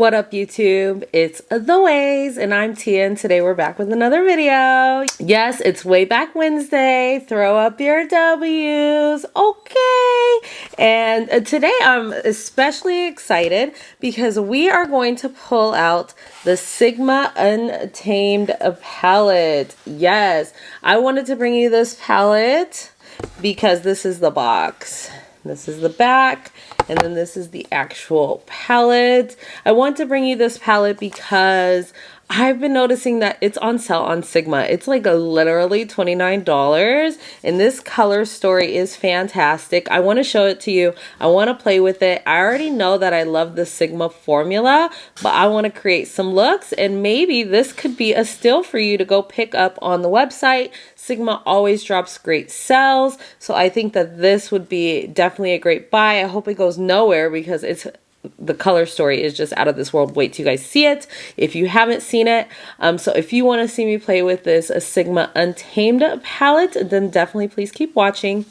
What up, YouTube? It's The Ways, and I'm Tia, and today we're back with another video. Yes, it's Way Back Wednesday. Throw up your W's. Okay. And today I'm especially excited because we are going to pull out the Sigma Untamed palette. Yes, I wanted to bring you this palette because this is the box. This is the back, and then this is the actual palette. I want to bring you this palette because I've been noticing that it's on sale on Sigma. It's like literally $29, and this color story is fantastic. I want to show it to you. I want to play with it. I already know that I love the Sigma formula, but I want to create some looks, and maybe this could be a steal for you to go pick up on the website. Sigma always drops great sales, so I think that this would be definitely a great buy. I hope it goes nowhere because the color story is just out of this world. Wait till you guys see it if you haven't seen it. So if you want to see me play with this Sigma Untamed palette, then definitely please keep watching.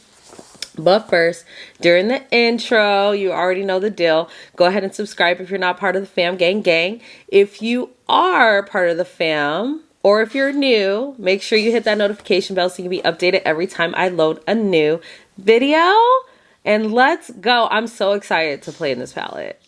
But first, during the intro, you already know the deal. Go ahead and subscribe if you're not part of the fam gang. If you are part of the fam, or if you're new, make sure you hit that notification bell so you can be updated every time I load a new video. And let's go. I'm so excited to play in this palette.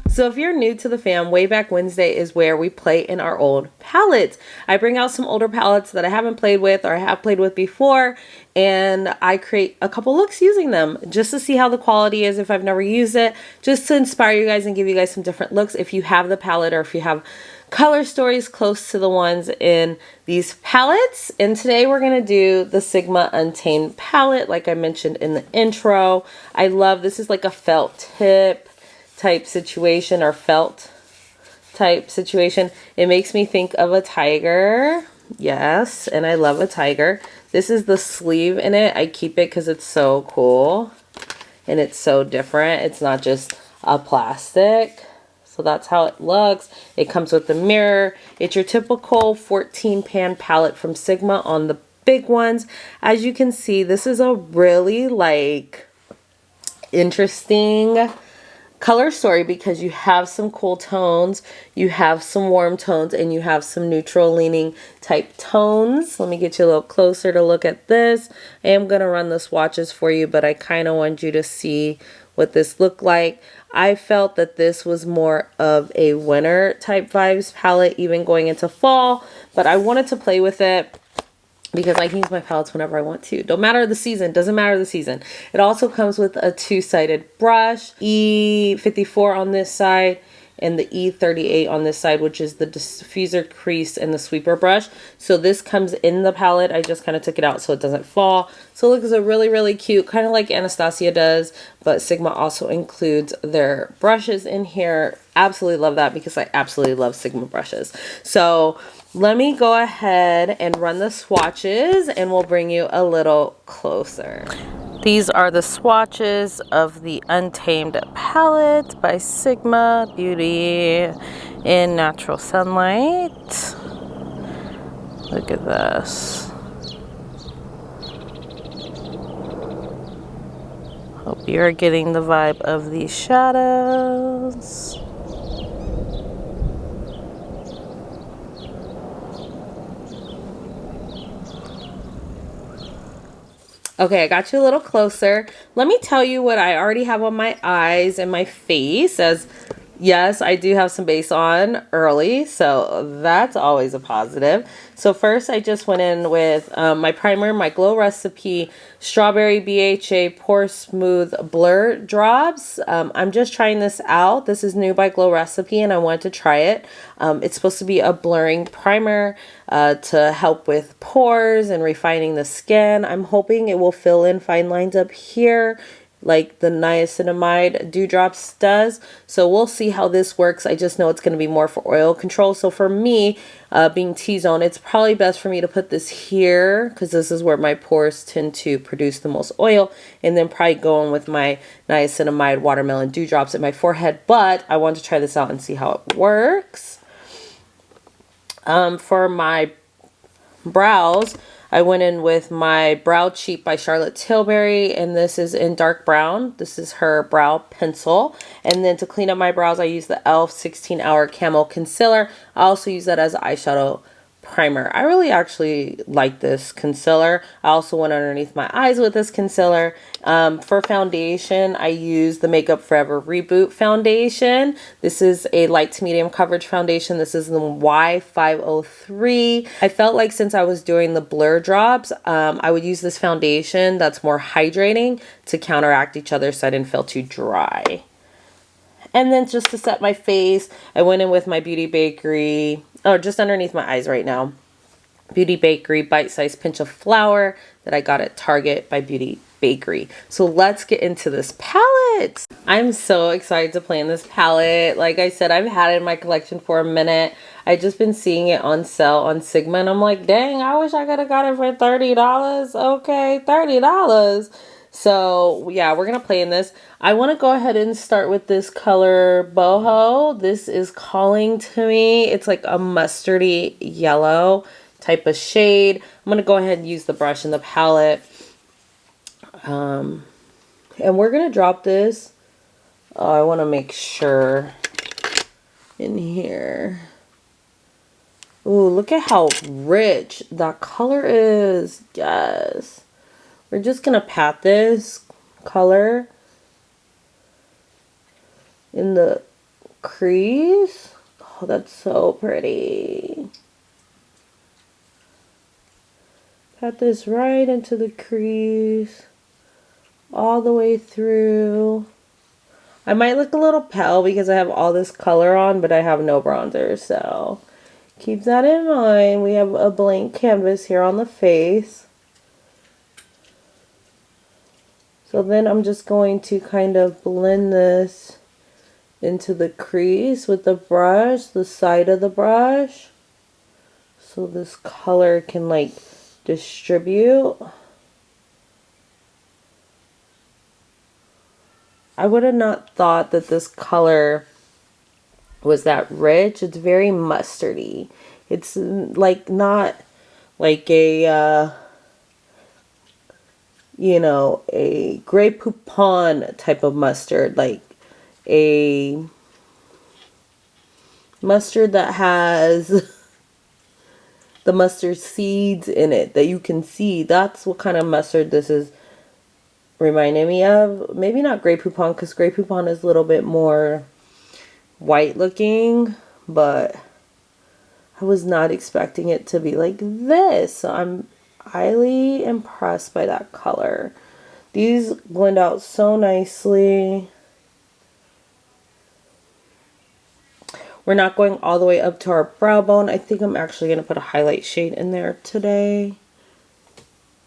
So if you're new to the fam, Way Back Wednesday is where we play in our old palettes. I bring out some older palettes that I haven't played with or I have played with before, and I create a couple looks using them just to see how the quality is if I've never used it, just to inspire you guys and give you guys some different looks if you have the palette or if you have color stories close to the ones in these palettes. And today we're going to do the Sigma Untamed palette like I mentioned in the intro. I love this. Is like a felt tip type situation or felt type situation. It makes me think of a tiger. Yes, and I love a tiger. This is the sleeve in it. I keep it because it's so cool and it's so different. It's not just a plastic. So that's how it looks. It comes with the mirror. It's your typical 14 pan palette from Sigma on the big ones. As you can see, this is a really like interesting color story because you have some cool tones, you have some warm tones, and you have some neutral leaning type tones. Let me get you a little closer to look at this. I am going to run the swatches for you, but I kind of want you to see what this looked like. I felt that this was more of a winter type vibes palette, even going into fall, but I wanted to play with it because I can use my palettes whenever I want to. Don't matter the season, doesn't matter the season. It also comes with a two-sided brush, E54 on this side and the E38 on this side, which is the diffuser crease and the sweeper brush. So this comes in the palette. I just kind of took it out so it doesn't fall. So it looks really, really cute, kind of like Anastasia does, but Sigma also includes their brushes in here. Absolutely love that because I absolutely love Sigma brushes. So let me go ahead and run the swatches and we'll bring you a little closer. These are the swatches of the Untamed palette by Sigma Beauty in Natural Sunlight. Look at this. Hope you're getting the vibe of these shadows. Okay, I got you a little closer. Let me tell you what I already have on my eyes and my face, as yes, I do have some base on early, so that's always a positive. So first I just went in with my primer, my Glow Recipe Strawberry BHA Pore Smooth Blur Drops. I'm just trying this out. This is new by Glow Recipe and I wanted to try it. It's supposed to be a blurring primer to help with pores and refining the skin. I'm hoping it will fill in fine lines up here like the niacinamide dewdrops does. So we'll see how this works. I just know it's going to be more for oil control. So for me, being T-zone, it's probably best for me to put this here because this is where my pores tend to produce the most oil, and then probably go in with my niacinamide watermelon dewdrops in my forehead. But I want to try this out and see how it works. For my brows, I went in with my Brow Cheat by Charlotte Tilbury, and this is in dark brown. This is her brow pencil. And then to clean up my brows, I use the e.l.f. 16-Hour Camo Concealer. I also use that as an eyeshadow primer. I really actually like this concealer. I also went underneath my eyes with this concealer. For foundation, I use the Makeup Forever Reboot foundation. This is a light to medium coverage foundation. This is the Y503. I felt like since I was doing the blur drops, I would use this foundation that's more hydrating to counteract each other so I didn't feel too dry. And then just to set my face, I went in with my Beauty Bakery, or just underneath my eyes right now, Beauty Bakery Bite Size Pinch of Flour that I got at Target by Beauty Bakery. So let's get into this palette. I'm so excited to play in this palette. Like I said, I've had it in my collection for a minute. I've just been seeing it on sale on Sigma, and I'm like, dang, I wish I could have got it for $30. Okay, $30. So yeah, we're gonna play in this. I want to go ahead and start with this color Boho. This is calling to me. It's like a mustardy yellow type of shade. I'm gonna go ahead and use the brush in the palette. And we're gonna drop this. Oh, I want to make sure in here. Ooh, look at how rich that color is. Yes. We're just going to pat this color in the crease. Oh, that's so pretty. Pat this right into the crease. All the way through. I might look a little pale because I have all this color on, but I have no bronzer. So keep that in mind. We have a blank canvas here on the face. So then I'm just going to kind of blend this into the crease with the brush, the side of the brush, so this color can like distribute. I would have not thought that this color was that rich. It's very mustardy. It's like not like a you know, a Grey Poupon type of mustard, like a mustard that has the mustard seeds in it that you can see. That's what kind of mustard this is reminding me of. Maybe not Grey Poupon, because Grey Poupon is a little bit more white looking, but I was not expecting it to be like this. So I'm highly impressed by that color. These blend out so nicely. We're not going all the way up to our brow bone. I think I'm actually going to put a highlight shade in there today.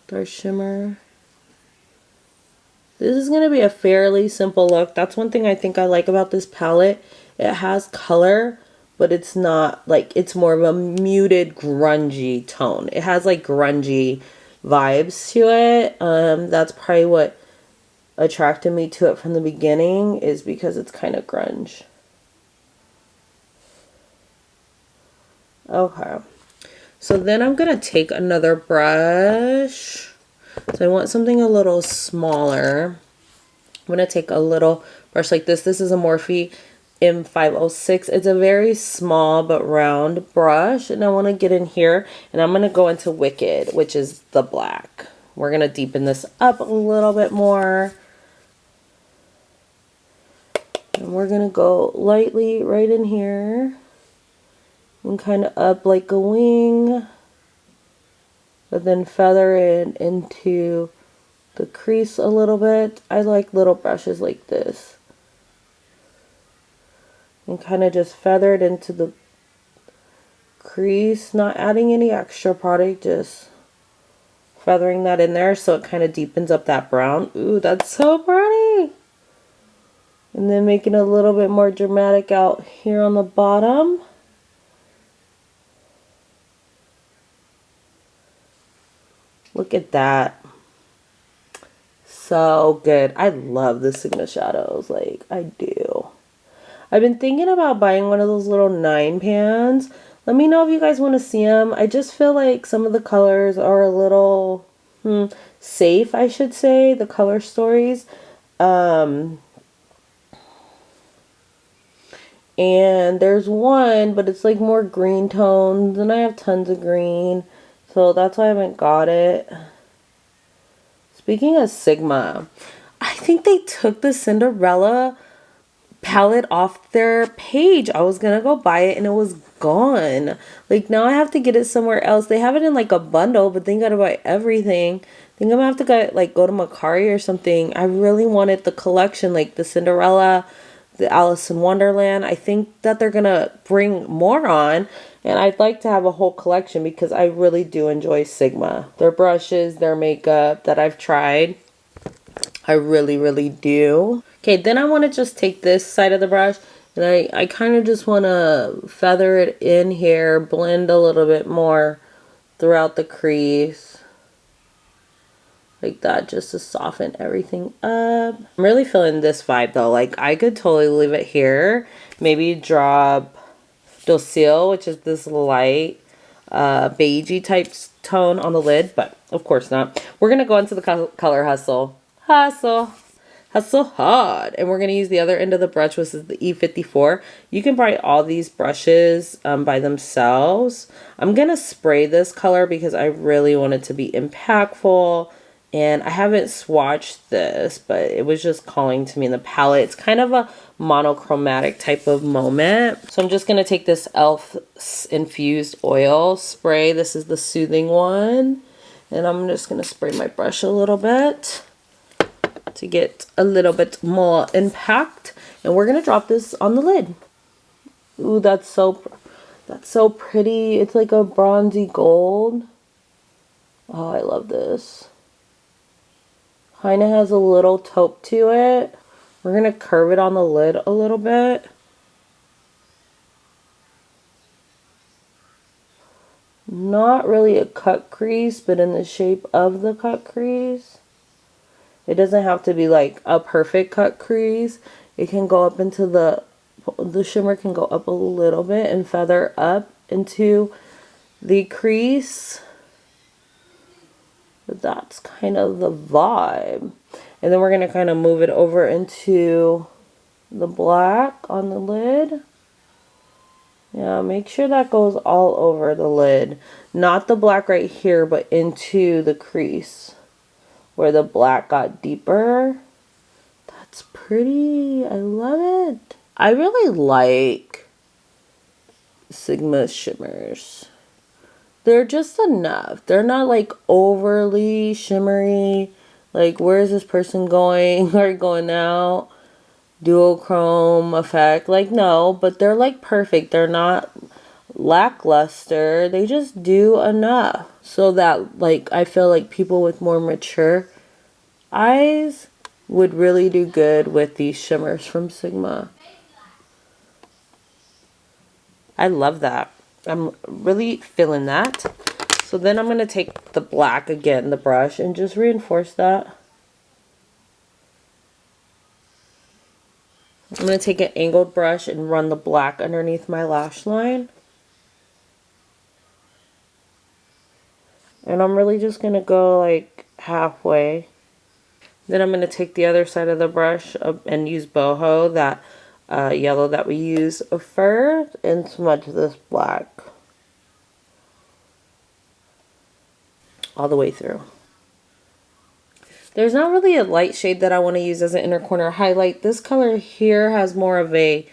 Dark shimmer. This is going to be a fairly simple look. That's one thing I think I like about this palette. It has color, but it's not like, it's more of a muted grungy tone. It has like grungy vibes to it. That's probably what attracted me to it from the beginning, is because it's kind of grunge. Okay, so then I'm gonna take another brush. So I want something a little smaller. I'm gonna take a little brush like this. This is a Morphe M506. It's a very small but round brush, and I want to get in here, and I'm going to go into Wicked, which is the black. We're going to deepen this up a little bit more, and we're going to go lightly right in here and kind of up like a wing, but then feather it into the crease a little bit. I like little brushes like this. And kind of just feather it into the crease, not adding any extra product, just feathering that in there so it kind of deepens up that brown. Ooh, that's so pretty. And then making it a little bit more dramatic out here on the bottom. Look at that. So good. I love the Sigma shadows. Like, I do. I've been thinking about buying one of those little 9 pans, Let me know if you guys want to see them. I just feel like some of the colors are a little safe, I should say, the color stories. And there's one, but it's like more green tones, and I have tons of green, so that's why I haven't got it. Speaking of Sigma, I think they took the Cinderella palette off their page. I was gonna go buy it and it was gone. Like, now I have to get it somewhere else. They have it in like a bundle, but then you gotta buy everything. I think I'm gonna have to go to Macari or something. I really wanted the collection, like the Cinderella, the Alice in Wonderland. I think that they're gonna bring more on, and I'd like to have a whole collection because I really do enjoy Sigma. Their brushes, their makeup that I've tried, I really, really do. Okay, then I want to just take this side of the brush, and I kind of just want to feather it in here, blend a little bit more throughout the crease. Like that, just to soften everything up. I'm really feeling this vibe though. Like, I could totally leave it here. Maybe drop Docile, which is this light beigey type tone on the lid, but of course not. We're going to go into the color hustle. Hustle hard. And we're going to use the other end of the brush, which is the E54. You can buy all these brushes by themselves. I'm going to spray this color because I really want it to be impactful. And I haven't swatched this, but it was just calling to me in the palette. It's kind of a monochromatic type of moment. So I'm just going to take this e.l.f. infused oil spray. This is the soothing one. And I'm just going to spray my brush a little bit to get a little bit more impact, and we're gonna drop this on the lid. Ooh, that's so pretty. It's like a bronzy gold. Oh, I love this. Kinda has a little taupe to it. We're gonna curve it on the lid a little bit. Not really a cut crease, but in the shape of the cut crease. It doesn't have to be like a perfect cut crease. It can go up into the shimmer can go up a little bit and feather up into the crease. But that's kind of the vibe. And then we're going to kind of move it over into the black on the lid. Yeah, make sure that goes all over the lid. Not the black right here, but into the crease where the black got deeper. That's pretty. I love it. I really like Sigma shimmers. They're just enough. They're not like overly shimmery. Like, where is this person going or going out? Duochrome effect. Like, no, but they're like perfect. They're not lackluster. They just do enough so that, like, I feel like people with more mature eyes would really do good with these shimmers from Sigma. I love that. I'm really feeling that. So then I'm going to take the black again, the brush, and just reinforce that. I'm going to take an angled brush and run the black underneath my lash line. And I'm really just going to go like halfway. Then I'm going to take the other side of the brush and use boho, that yellow that we use first, and smudge this black all the way through. There's not really a light shade that I want to use as an inner corner highlight. This color here has more of a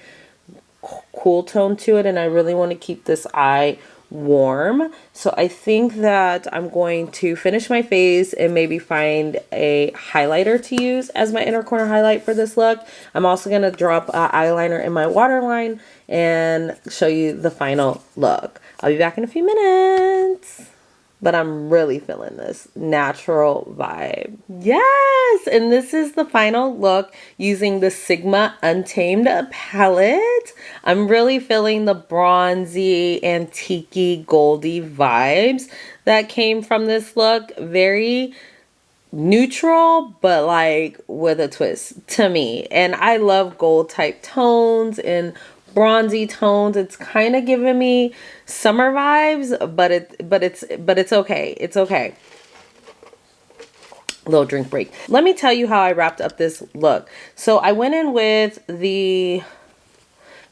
cool tone to it, and I really want to keep this eye warm. So I think that I'm going to finish my face and maybe find a highlighter to use as my inner corner highlight for this look. I'm also going to drop eyeliner in my waterline and show you the final look. I'll be back in a few minutes. But I'm really feeling this natural vibe. Yes! And this is the final look using the Sigma Untamed palette. I'm really feeling the bronzy, antique-y, goldy vibes that came from this look. Very neutral, but like with a twist to me. And I love gold type tones and bronzy tones. It's kind of giving me summer vibes, but it's okay. It's okay. Little drink break. Let me tell you how I wrapped up this look. So I went in with the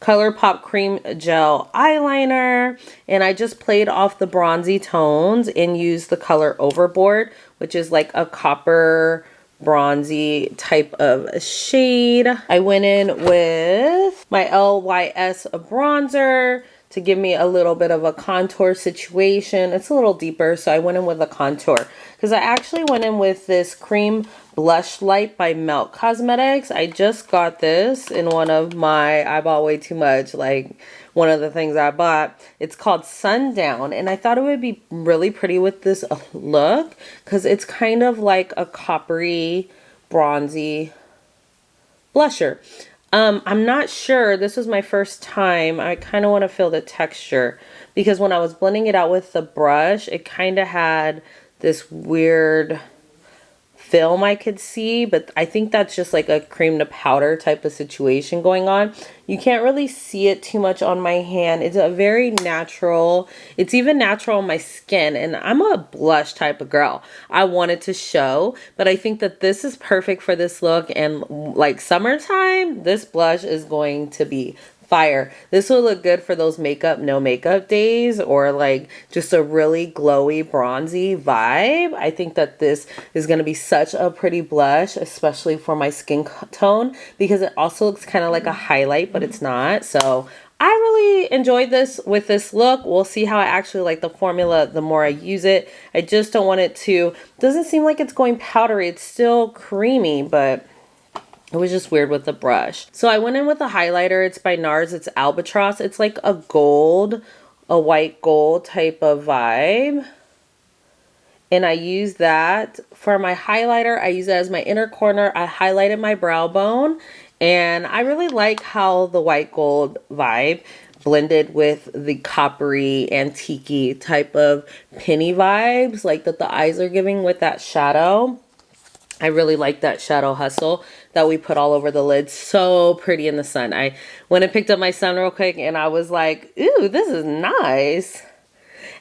ColourPop Cream Gel eyeliner, and I just played off the bronzy tones and used the color Overboard, which is like a copper bronzy type of shade. I went in with my LYS bronzer to give me a little bit of a contour situation. It's a little deeper, so I went in with a contour. Because I actually went in with this cream blush light by Melt Cosmetics. I just got this in one of my, I bought way too much, like one of the things I bought. It's called Sundown, and I thought it would be really pretty with this look because it's kind of like a coppery, bronzy blusher. I'm not sure. This was my first time. I kind of want to feel the texture because when I was blending it out with the brush, it kind of had this weird film I could see, but I think that's just like a cream to powder type of situation going on. You can't really see it too much on my hand. It's a very natural, it's even natural on my skin, and I'm a blush type of girl. I wanted to show, but I think that this is perfect for this look, and like summertime, this blush is going to be fire. This will look good for those makeup, no makeup days, or like just a really glowy, bronzy vibe. I think that this is going to be such a pretty blush, especially for my skin tone, because it also looks kind of like a highlight, but it's not. So I really enjoyed this with this look. We'll see how I actually like the formula the more I use it. I just don't want it to, doesn't seem like it's going powdery. It's still creamy, but it was just weird with the brush. So I went in with a highlighter. It's by Nars. It's Albatross. It's like a gold, a white gold type of vibe. And I use that for my highlighter. I use it as my inner corner. I highlighted my brow bone. And I really like how the white gold vibe blended with the coppery, antique-y type of penny vibes like that the eyes are giving with that shadow. I really like that shadow hustle that we put all over the lid. So pretty in the sun. I went and picked up my son real quick and I was like, ooh, this is nice.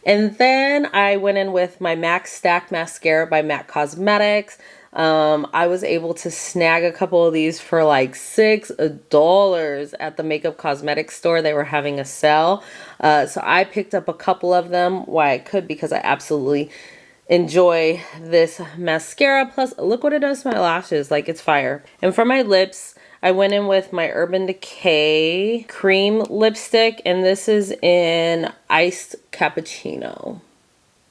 And then I went in with my MAC Stack Mascara by MAC Cosmetics. I was able to snag a couple of these for like $6 at the Makeup Cosmetics store. They were having a sale. So I picked up a couple of them while I could because I absolutely enjoy this mascara. Plus, look what it does to my lashes. Like, it's fire. And for my lips, I went in with my Urban Decay cream lipstick, and this is in Iced Cappuccino.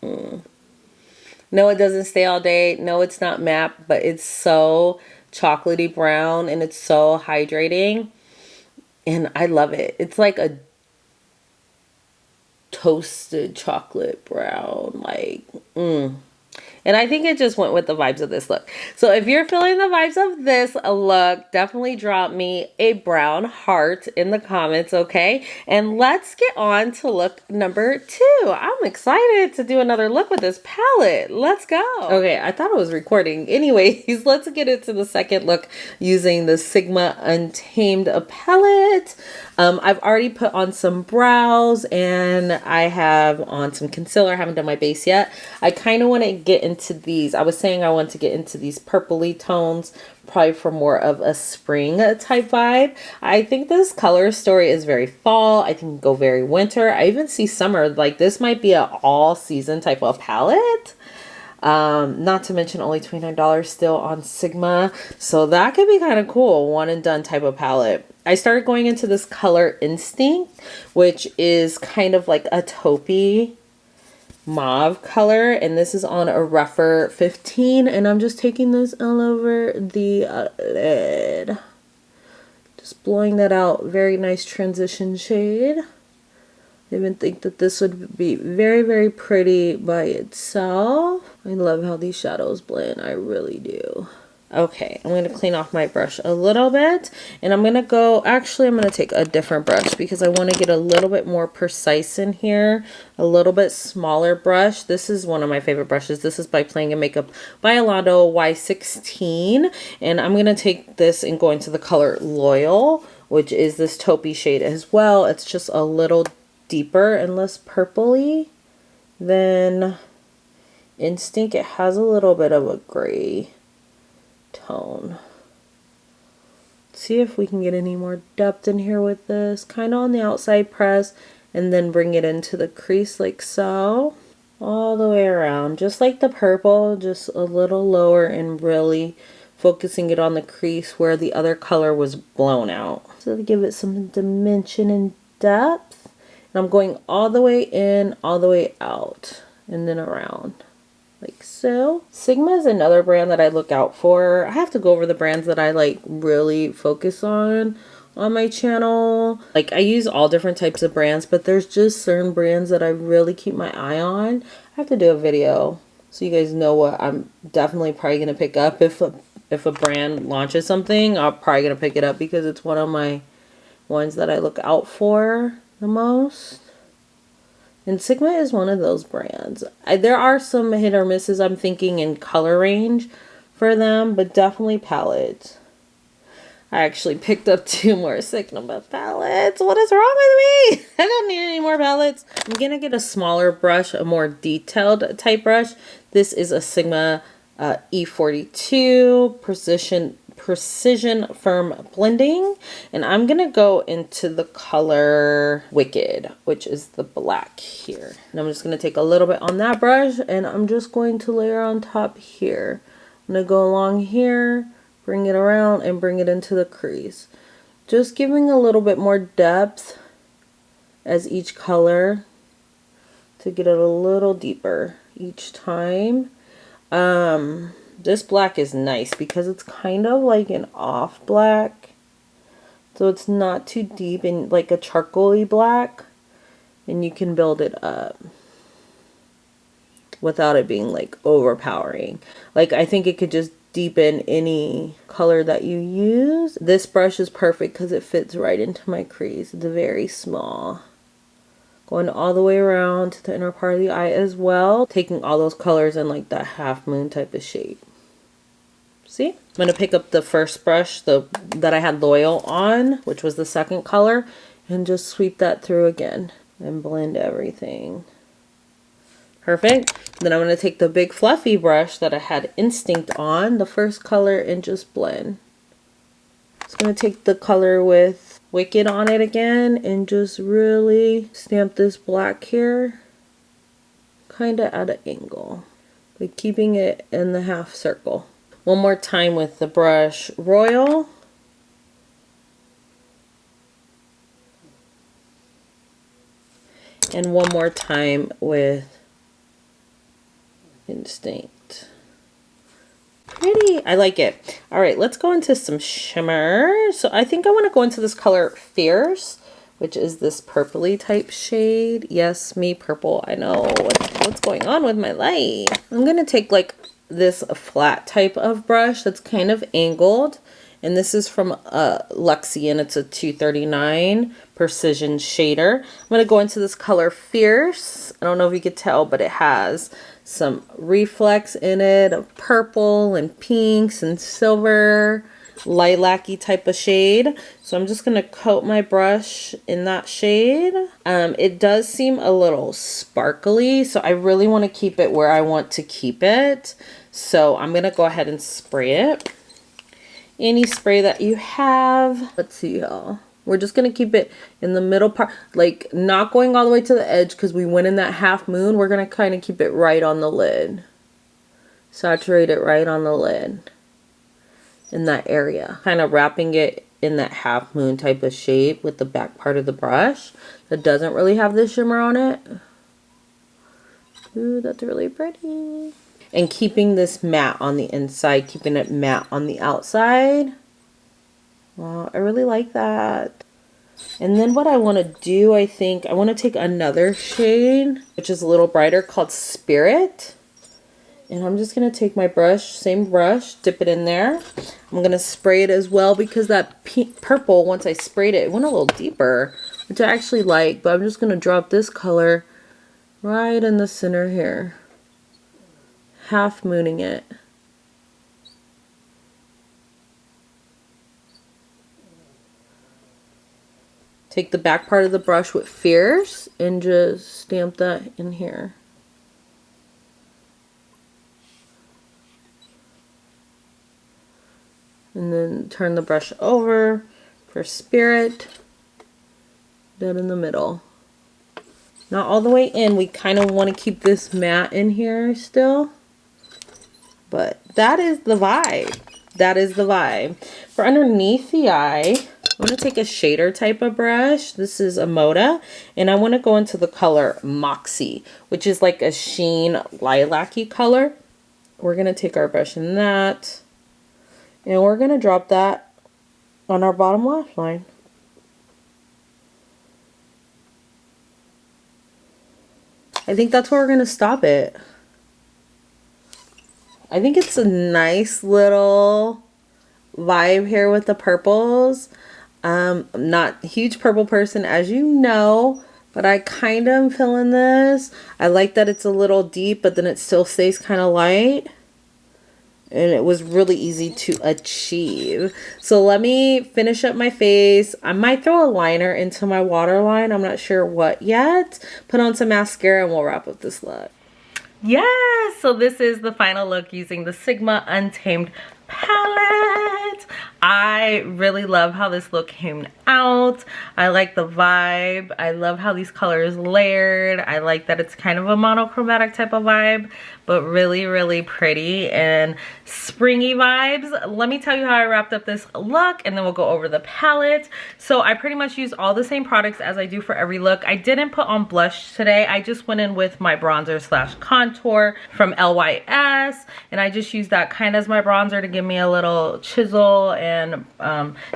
No, it doesn't stay all day. No, it's not matte, but it's so chocolatey brown and it's so hydrating. And I love it. It's like a toasted chocolate brown, like and I think it just went with the vibes of this look. So if you're feeling the vibes of this look, definitely drop me a brown heart in the comments, okay? And let's get on to look number 2. I'm excited to do another look with this palette. Let's go. Okay, I thought I was recording. Anyways, let's get into the second look using the Sigma Untamed palette. I've already put on some brows and I have on some concealer. I haven't done my base yet. I kind of want to get into these. I was saying I want to get into these purpley tones, probably for more of a spring type vibe. I think this color story is very fall. I think go very winter. I even see summer. Like, this might be an all season type of palette. Not to mention only $29 still on Sigma. So that could be kind of cool. One and done type of palette. I started going into this color Instinct, which is kind of like a taupey mauve color, and this is on a rougher 15, and I'm just taking this all over the lid, just blowing that out. Very nice transition shade. I even think that this would be very, very pretty by itself. I love how these shadows blend. I really do. Okay, I'm going to clean off my brush a little bit, and I'm going to go, actually I'm going to take a different brush because I want to get a little bit more precise in here, a little bit smaller brush. This is one of my favorite brushes. This is by Playing in Makeup by Albatross Y16, and I'm going to take this and go into the color Loyal, which is this taupey shade as well. It's just a little deeper and less purpley than Instinct. It has a little bit of a gray tone. See if we can get any more depth in here with this, kind of on the outside press, and then bring it into the crease like so, all the way around, just like the purple, just a little lower and really focusing it on the crease where the other color was blown out. So to give it some dimension and depth, and I'm going all the way in, all the way out, and then around. Like so. Sigma is another brand that I look out for. I have to go over the brands that I like really focus on my channel. Like I use all different types of brands, but there's just certain brands that I really keep my eye on. I have to do a video so you guys know what I'm definitely probably gonna pick up. If a brand launches something, I'm probably gonna pick it up because it's one of my ones that I look out for the most. And Sigma is one of those brands. There are some hit or misses I'm thinking in color range for them, but definitely palettes. I actually picked up 2 more Sigma palettes. What is wrong with me? I don't need any more palettes. I'm gonna get a smaller brush, a more detailed type brush. This is a Sigma E42 Precision Firm Blending, and I'm gonna go into the color Wicked, which is the black here, and I'm just gonna take a little bit on that brush, and I'm just going to layer on top here. I'm gonna go along here, bring it around, and bring it into the crease, just giving a little bit more depth as each color to get it a little deeper each time. This black is nice because it's kind of like an off black, so it's not too deep and like a charcoaly black, and you can build it up without it being like overpowering. Like I think it could just deepen any color that you use. This brush is perfect because it fits right into my crease. It's very small. Going all the way around to the inner part of the eye as well, taking all those colors in like that half moon type of shape. See? I'm going to pick up the first brush that I had Loyal on, which was the second color, and just sweep that through again and blend everything. Perfect. Then I'm going to take the big fluffy brush that I had Instinct on, the first color, and just blend. Just going to take the color with Wicked on it again and just really stamp this black here, kind of at an angle, like keeping it in the half circle. One more time with the brush Royal. And one more time with Instinct. Pretty. I like it. All right, let's go into some shimmer. So I think I want to go into this color Fierce, which is this purpley type shade. Yes, me purple. I know what's going on with my light. I'm going to take like this flat type of brush that's kind of angled. And this is from Luxie, and it's a 239 Precision Shader. I'm going to go into this color Fierce. I don't know if you could tell, but it has some reflex in it of purple and pinks and silver, lilac-y type of shade. So I'm just going to coat my brush in that shade. It does seem a little sparkly, so I really want to keep it where I want to keep it. So I'm going to go ahead and spray it. Any spray that you have. Let's see, y'all. We're just going to keep it in the middle part, like not going all the way to the edge because we went in that half moon. We're going to kind of keep it right on the lid. Saturate it right on the lid in that area. Kind of wrapping it in that half moon type of shape with the back part of the brush that doesn't really have the shimmer on it. Ooh, that's really pretty. And keeping this matte on the inside, keeping it matte on the outside. Wow, I really like that. And then what I want to do, I think, I want to take another shade, which is a little brighter, called Spirit. And I'm just going to take my brush, same brush, dip it in there. I'm going to spray it as well because that pink, purple, once I sprayed it, it went a little deeper, which I actually like. But I'm just going to drop this color right in the center here. Half mooning it. Take the back part of the brush with Fierce and just stamp that in here. And then turn the brush over for Spirit. Dead in the middle. Not all the way in. We kind of want to keep this matte in here still. But that is the vibe. That is the vibe. For underneath the eye, I'm going to take a shader type of brush. This is a Moda. And I want to go into the color Moxie, which is like a sheen lilac-y color. We're going to take our brush in that. And we're going to drop that on our bottom lash line. I think that's where we're going to stop it. I think it's a nice little vibe here with the purples. I'm not a huge purple person, as you know, but I kind of am feeling this. I like that it's a little deep, but then it still stays kind of light. And it was really easy to achieve. So let me finish up my face. I might throw a liner into my waterline. I'm not sure what yet. Put on some mascara and we'll wrap up this look. Yes, so this is the final look using the Sigma Untamed palette. I really love how this look came out. I like the vibe. I love how these colors layered. I like that it's kind of a monochromatic type of vibe, but really, really pretty and springy vibes. Let me tell you how I wrapped up this look and then we'll go over the palette. So I pretty much used all the same products as I do for every look. I didn't put on blush today. I just went in with my bronzer slash contour from LYS, and I just used that kind of as my bronzer to give me a little chisel and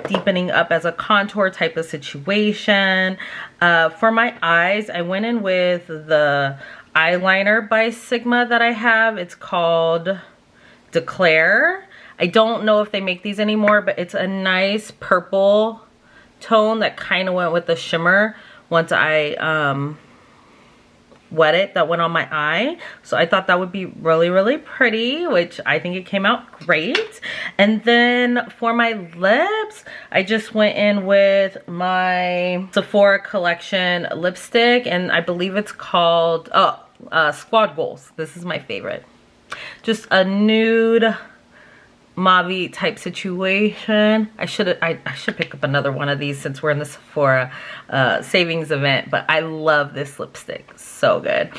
deepening up as a contour type of situation. For my eyes, I went in with the eyeliner by Sigma that I have. It's called Declare. I don't know if they make these anymore, but it's a nice purple tone that kind of went with the shimmer once I wet it, that went on my eye. So I thought that would be really, really pretty, which I think it came out great. And then for my lips, I just went in with my Sephora collection lipstick, and I believe it's called Squad Goals. This is my favorite. Just a nude mauve type situation. I should pick up another one of these since we're in the Sephora savings event, but I love this lipstick. So good.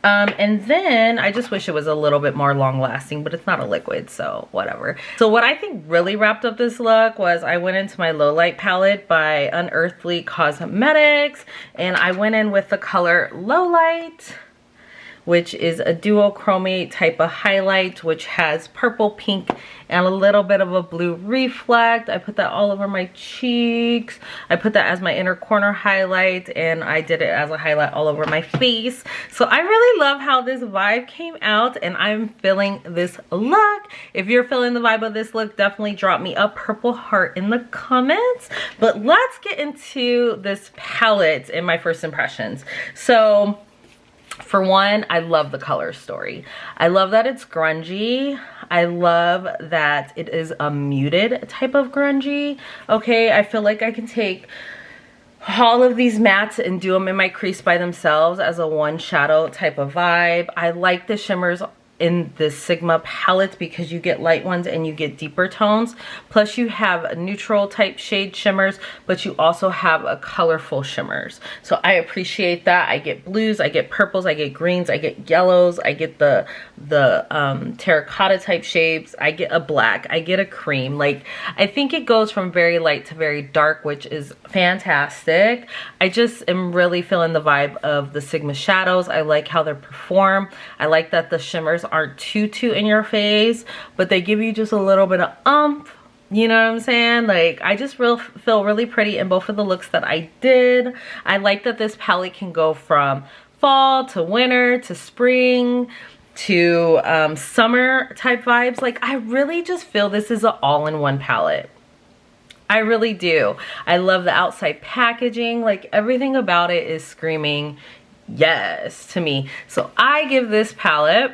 And then I just wish it was a little bit more long lasting, but it's not a liquid, so whatever. So what I think really wrapped up this look was I went into my low light palette by Unearthly Cosmetics, and I went in with the color Low Light, which is a duochrome type of highlight, which has purple, pink, and a little bit of a blue reflect. I put that all over my cheeks. I put that as my inner corner highlight, and I did it as a highlight all over my face. So I really love how this vibe came out, and I'm feeling this look. If you're feeling the vibe of this look, definitely drop me a purple heart in the comments. But let's get into this palette and my first impressions. So for one, I love the color story. I love that it's grungy. I love that it is a muted type of grungy. Okay, I feel like I can take all of these mattes and do them in my crease by themselves as a one shadow type of vibe. I like the shimmers in this Sigma palette because you get light ones and you get deeper tones. Plus you have neutral type shade shimmers, but you also have a colorful shimmers. So I appreciate that. I get blues, I get purples, I get greens, I get yellows, I get the terracotta type shapes, I get a black, I get a cream. Like, I think it goes from very light to very dark, which is fantastic. I just am really feeling the vibe of the Sigma shadows. I like how they perform. I like that the shimmers aren't too in your face, but they give you just a little bit of oomph. You know what I'm saying? Like, I just feel really pretty in both of the looks that I did. I like that this palette can go from fall to winter to spring to summer type vibes. Like, I really just feel this is an all-in-one palette. I really do. I love the outside packaging. Like, everything about it is screaming yes to me. So I give this palette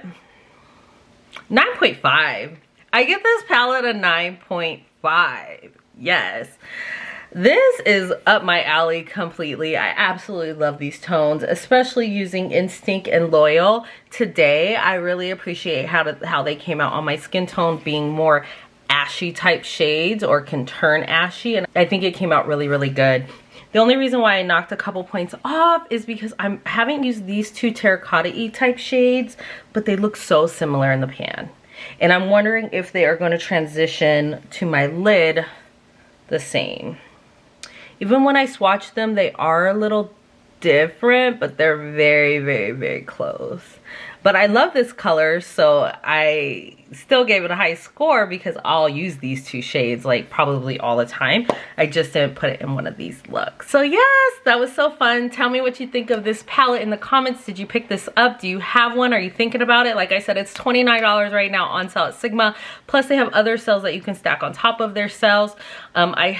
9.5. I give this palette a 9.5. Yes. This is up my alley completely. I absolutely love these tones, especially using Instinct and Loyal. Today, I really appreciate how they came out on my skin tone, being more ashy type shades, or can turn ashy, and I think it came out really, really good. The only reason why I knocked a couple points off is because I haven't used these two terracotta-y type shades, but they look so similar in the pan. And I'm wondering if they are going to transition to my lid the same. Even when I swatch them, they are a little different, but they're very, very, very close. But I love this color, so I still gave it a high score because I'll use these two shades like probably all the time. I just didn't put it in one of these looks. So yes, that was so fun. Tell me what you think of this palette in the comments. Did you pick this up? Do you have one? Are you thinking about it? Like I said, it's $29 right now on sale at Sigma. Plus they have other sales that you can stack on top of their sales. I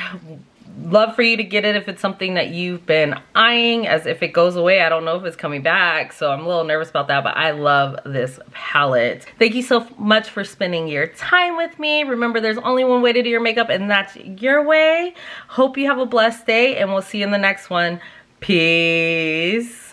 love for you to get it if it's something that you've been eyeing, as if it goes away, I don't know if it's coming back, so I'm a little nervous about that, but I love this palette. Thank you so much for spending your time with me. Remember, there's only one way to do your makeup, and that's your way. Hope you have a blessed day, and we'll see you in the next one. Peace.